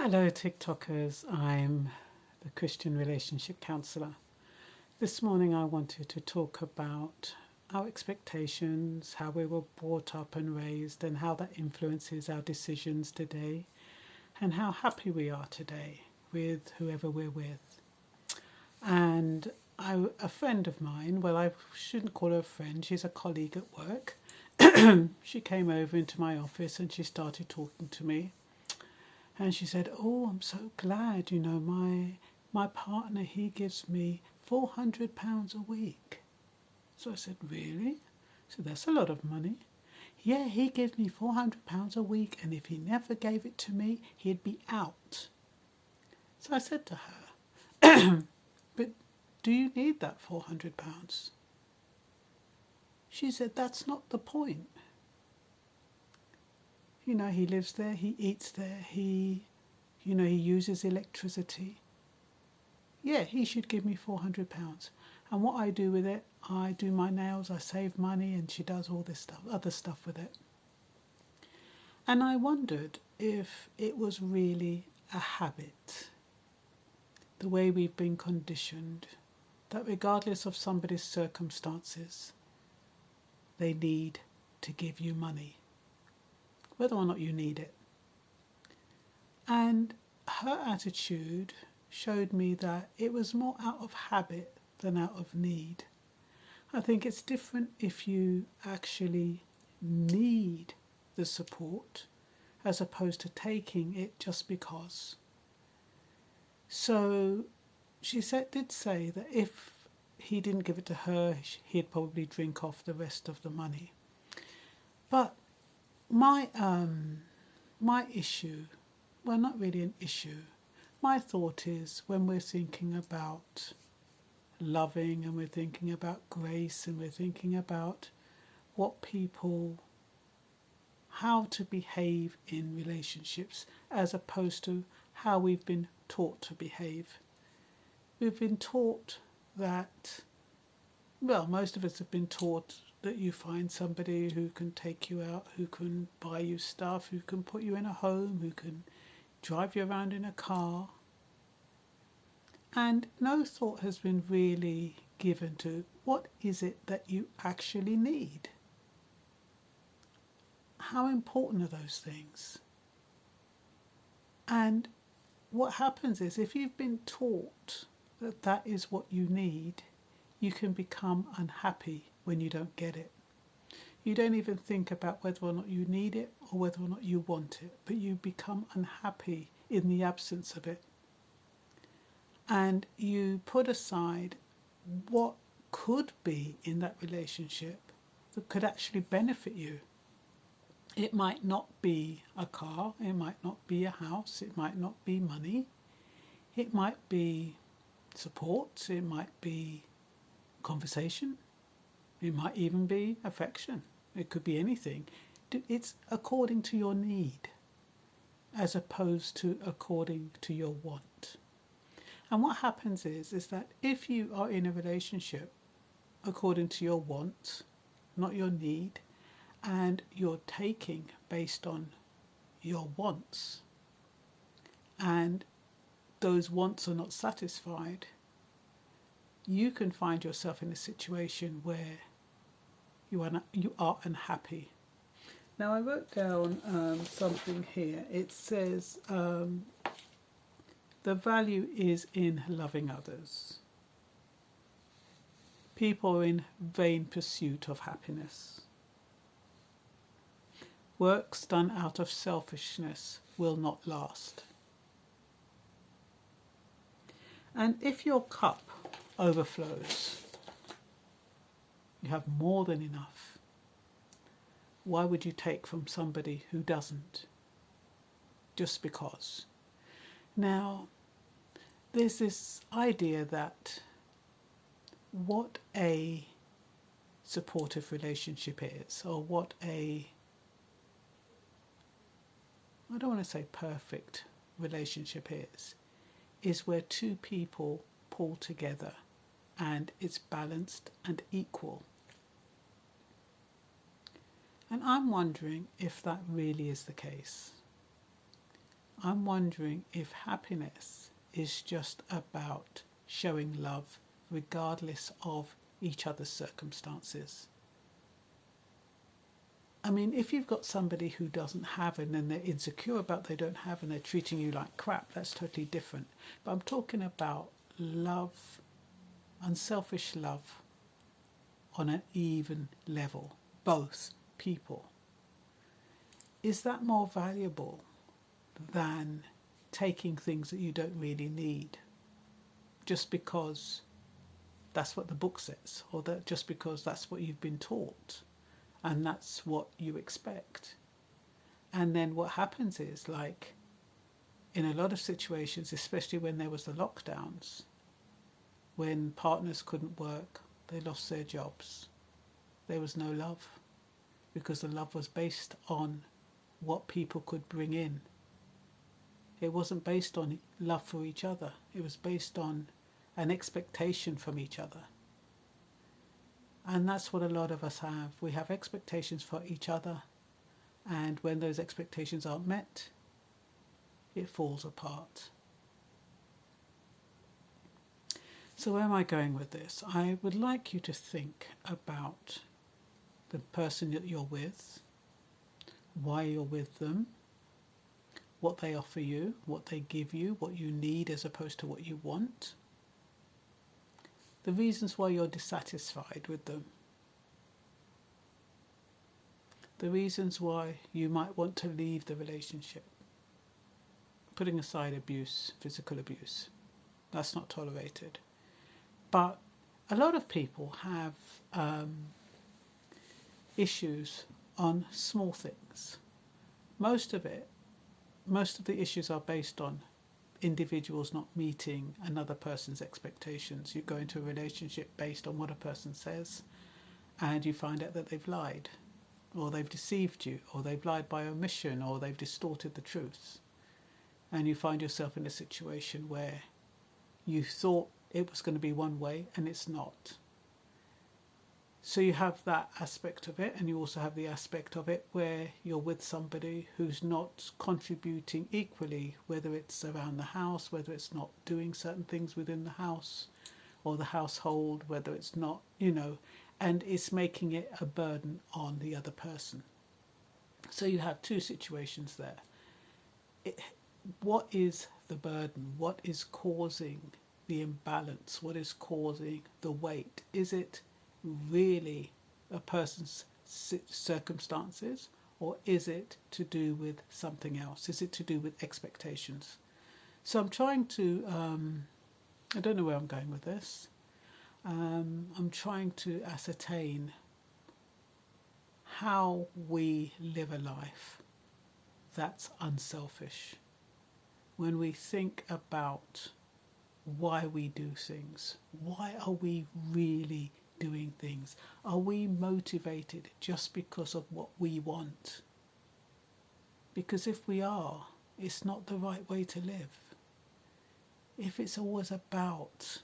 Hello TikTokers, I'm the Christian Relationship Counsellor. This morning I wanted to talk about our expectations, how we were brought up and raised, and how that influences our decisions today, and how happy we are today with whoever we're with. And a friend of mine, well, I shouldn't call her a friend, she's a colleague at work. She came over into my office and she started talking to me. And she said, "Oh, I'm so glad, my partner, he gives me £400 a week." So I said, "Really?" So that's a lot of money. "Yeah, he gives me £400 a week, and if he never gave it to me, he'd be out." So I said to her, "But do you need that £400? She said, "That's not the point. He lives there, he eats there, he uses electricity. Yeah, he should give me £400. And what I do with it, I do my nails, I save money, and she does all this stuff, other stuff with it." And I wondered if it was really a habit, the way we've been conditioned, that regardless of somebody's circumstances, they need to give you money, whether or not you need it. And her attitude showed me that it was more out of habit than out of need. I think it's different if you actually need the support as opposed to taking it just because. So she did say that if he didn't give it to her, he'd probably drink off the rest of the money. But my issue, well, not really an issue, my thought is when we're thinking about loving and we're thinking about grace and we're thinking about how to behave in relationships as opposed to how we've been taught to behave. We've been taught that, well, most of us have been taught that you find somebody who can take you out, who can buy you stuff, who can put you in a home, who can drive you around in a car. And no thought has been really given to what is it that you actually need? How important are those things? And what happens is if you've been taught that that is what you need, you can become unhappy when you don't get it. You don't even think about whether or not you need it or whether or not you want it, but you become unhappy in the absence of it. And you put aside what could be in that relationship that could actually benefit you. It might not be a car, it might not be a house, it might not be money, it might be support, it might be conversation, it might even be affection. It could be anything. It's according to your need as opposed to according to your want. And what happens is that if you are in a relationship according to your want, not your need, and you're taking based on your wants, and those wants are not satisfied, you can find yourself in a situation where you are unhappy. Now I wrote down something here. It says the value is in loving others. People are in vain pursuit of happiness. Works done out of selfishness will not last. And if your cup overflows, you have more than enough, why would you take from somebody who doesn't? Just because. Now, there's this idea that what a supportive relationship is, or what I don't want to say perfect relationship is where two people pull together and it's balanced and equal. And I'm wondering if that really is the case. I'm wondering if happiness is just about showing love regardless of each other's circumstances. I mean, if you've got somebody who doesn't have and then they're insecure about they don't have and they're treating you like crap, that's totally different. But I'm talking about love, unselfish love on an even level, both people. Is that more valuable than taking things that you don't really need just because that's what the book says, or that just because that's what you've been taught and that's what you expect? And then what happens is, like in a lot of situations, especially when there was the lockdowns, when partners couldn't work, they lost their jobs. There was no love because the love was based on what people could bring in. It wasn't based on love for each other. It was based on an expectation from each other. And that's what a lot of us have. We have expectations for each other, and when those expectations aren't met, it falls apart. So where am I going with this? I would like you to think about the person that you're with, why you're with them, what they offer you, what they give you, what you need as opposed to what you want, the reasons why you're dissatisfied with them, the reasons why you might want to leave the relationship, putting aside abuse, physical abuse. That's not tolerated. But a lot of people have issues on small things. Most of the issues are based on individuals not meeting another person's expectations. You go into a relationship based on what a person says, and you find out that they've lied, or they've deceived you, or they've lied by omission, or they've distorted the truth. And you find yourself in a situation where you thought it was going to be one way and it's not. So you have that aspect of it, and you also have the aspect of it where you're with somebody who's not contributing equally, whether it's around the house, whether it's not doing certain things within the house or the household, whether it's not, and it's making it a burden on the other person. So you have two situations there. What is the burden? What is causing the imbalance? What is causing the weight? Is it really a person's circumstances, or is it to do with something else? Is it to do with expectations? So I'm trying to, I don't know where I'm going with this. I'm trying to ascertain how we live a life that's unselfish. When we think about why we do things, why are we really doing things? Are we motivated just because of what we want? Because if we are, it's not the right way to live. If it's always about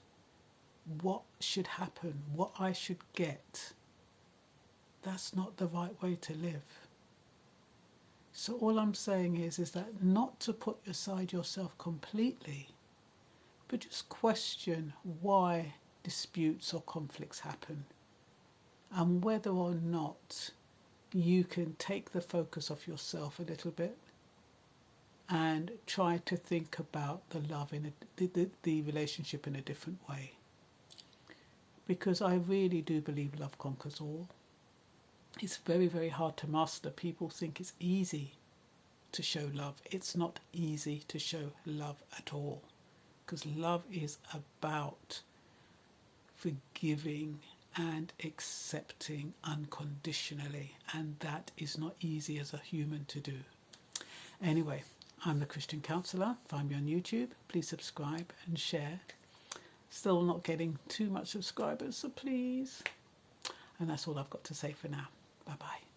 what should happen, what I should get, that's not the right way to live. So all I'm saying is that not to put aside yourself completely, but just question why disputes or conflicts happen, and whether or not you can take the focus off yourself a little bit and try to think about the love in the relationship in a different way. Because I really do believe love conquers all. It's very, very hard to master. People think it's easy to show love. It's not easy to show love at all, because love is about forgiving and accepting unconditionally, and that is not easy as a human to do. Anyway, I'm the Christian Counsellor. Find me on YouTube. Please subscribe and share. Still not getting too much subscribers, so please. And that's all I've got to say for now. Bye bye.